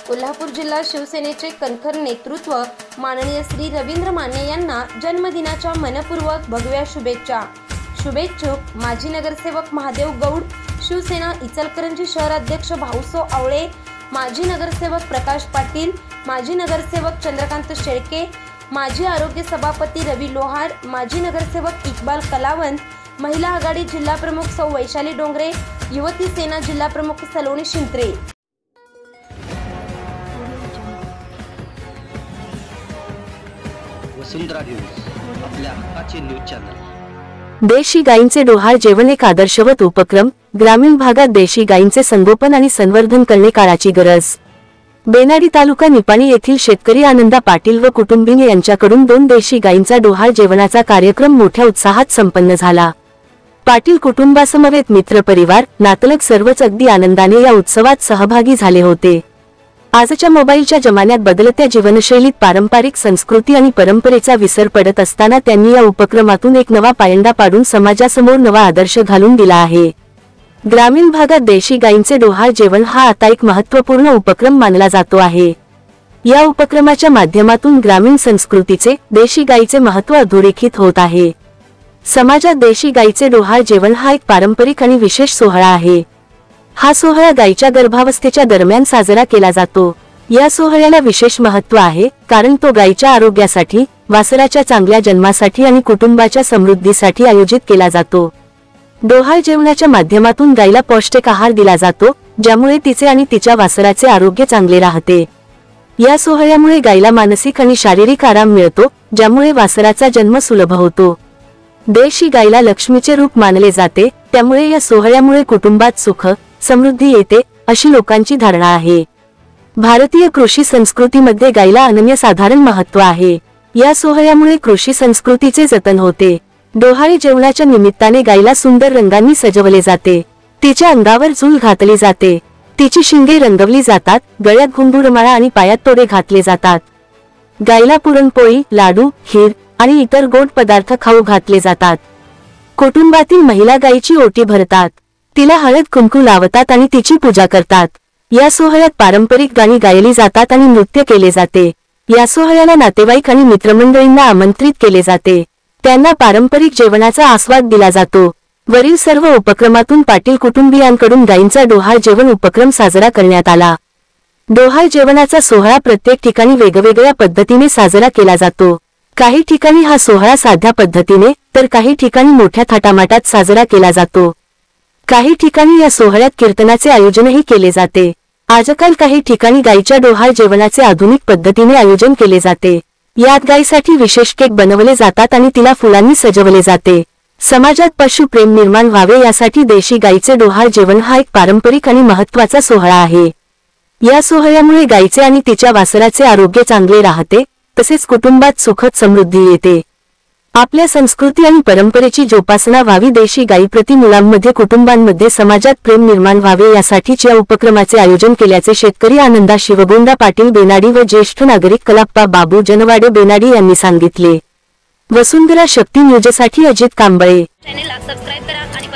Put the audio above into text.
कोल्हापूर जिल्हा शिवसेनेचे कणखर नेतृत्व माननीय श्री रवींद्र माने यांना जन्मदिनाच्या मनपूर्वक भगव्या शुभेच्छा। शुभेच्छुक माजी नगरसेवक महादेव गौड, शिवसेना इचलकरंजी शहराध्यक्ष भाऊसो आवळे, माजी नगरसेवक प्रकाश पाटील, माजी नगरसेवक चंद्रकांत शेळके, माजी आरोग्य सभापती रवी लोहार, माजी नगरसेवक इक्बाल कलावंत, महिला आघाडी जिल्हा प्रमुख सौ वैशाली डोंगरे, युवती सेना जिल्हा प्रमुख सलोनी शिंत्रे। वसुंधरा न्यूज आपल्या हक्काचे न्यूज चॅनल। देशी गायींचे डोहाळ जेवण एक आदर्शवत उपक्रम। ग्रामीण भागात देशी गायींचे संगोपन आणि संवर्धन करणे काळाची गरज। बेनाडी तालुका निपाणी येथील शेतकरी आनंदा पाटील व कुटुंबीय यांच्याकडून 2 देशी गायींचा डोहाळ जेवणाचा कार्यक्रम मोठ्या उत्साहात संपन्न झाला। पाटील कुटुंबासमवेत मित्रपरिवार, नातलग सर्वच अगदी आनंदाने या उत्सवात सहभागी झाले होते। आजच्या मोबाईलच्या जमान्यात बदलत्या जीवनशैलीत पारंपरिक संस्कृती आणि परंपरेचा विसर पडत असताना त्यांनी या उपक्रमातून एक नवा पायंडा पाडून समाजासमोर नवा आदर्श घालून दिला आहे। ग्रामीण भागात देशी गायींचे डोहाळ जेवण हा आता एक महत्त्वपूर्ण उपक्रम मानला जातो आहे। या उपक्रमाच्या माध्यमातून ग्रामीण संस्कृतीचे, देशी गायीचे महत्त्व अधोरेखित होत आहे। समाजात देशी गायीचे डोहाळ जेवण हा एक पारंपरिक आणि विशेष सोहळा आहे। हा सोहळा गायीच्या गर्भावस्थेच्या दरम्यान साजरा केला जातो। या सोहळ्याला विशेष महत्त्व आहे कारण तो गायीच्या आरोग्यासाठी, वासराच्या चांगल्या जन्मासाठी आणि कुटुंबाच्या समृद्धीसाठी आयोजित केला जातो। डोहाळ जेवणाच्या माध्यमातून गायीला पौष्टिक आहार दिला जातो, ज्यामुळे तिचे आणि तिच्या वासराचे आरोग्य चांगले राहते। या सोहळ्यामुळे गायीला मानसिक आणि शारीरिक आराम मिळतो, ज्यामुळे वासराचा जन्म सुलभ होतो। देशी गायीला लक्ष्मीचे रूप मानले जाते, त्यामुळे या सोहळ्यामुळे कुटुंबात सुख, समृद्धी येते, अशी लोकांची धारणा आहे। भारतीय कृषी संस्कृतीमध्ये गायीला अनन्यसाधारण महत्त्व आहे। या सोहळ्यामुळे कृषी संस्कृतीचे जतन होते। डोहाळे जेवणाच्या निमित्ताने गायीला सुंदर रंगांनी सजवले जाते। तिच्या अंगावर झूल घातली जाते, तिची शिंगे रंगवली जातात, गळ्यात घुंगूरमाळा आणि पायात तोडे घातले जातात। गायीला पुरणपोळी, लाडू, खीर आणि इतर गोड पदार्थ खाऊ घातले जातात। कुटुंबातील महिला गायीची ओटी भरतात, तिला हळद कुंकू लावतात आणि तिची पूजा करतात। या सोहळ्यात पारंपरिक गाणी गायली जातात आणि नृत्य केले जाते। या सोहळ्याला नातेवाईक आणि मित्रमंडळींना आमंत्रित केले जाते, त्यांना पारंपरिक जेवणाचा आस्वाद दिला जातो। वरील सर्व उपक्रमातून पाटील कुटुंबियांकडून गायींचा डोहाळ जेवण उपक्रम साजरा करण्यात आला। डोहाळ जेवणाचा सोहळा प्रत्येक ठिकाणी वेगवेगळ्या पद्धतीने साजरा केला जातो। काही ठिकाणी हा सोहळा साध्या पद्धतीने, तर काही ठिकाणी मोठ्या थाटामाटात साजरा केला जातो। काही ठिकाणी या सोहळ्यात कीर्तनाचे आयोजनही केले जाते। आजकाल काही ठिकाणी गायीच्या डोहाळ जेवणाचे आधुनिक पद्धतीने आयोजन केले जाते। यात गायीसाठी विशेष केक बनवले जातात आणि तिला फुलांनी सजवले जाते। समाजात पशुप्रेम निर्माण व्हावे यासाठी देशी गायीचे डोहाळ जेवण हा एक पारंपरिक आणि महत्त्वाचा सोहळा आहे। या सोहळ्यामुळे गायीचे आणि तिच्या वासराचे आरोग्य चांगले राहते, तसेच कुटुंबात सुखद समृद्धी येते। आपल्या संस्कृती आणि परंपरेची जोपासना व्हावी, देशी गायीप्रती मुलांमध्ये, कुटुंबांमध्ये, समाजात प्रेम निर्माण व्हावे यासाठीच या उपक्रमाचे आयोजन केल्याचे शेतकरी आनंदा शिवगोंडा पाटील बेनाडी व ज्येष्ठ नागरिक कलाप्पा बाबू जनवाडे बेनाडी यांनी सांगितले। वसुंधरा शक्ती न्यूजसाठी अजित कांबळे। चॅनेलला सबस्क्राइब करा आणि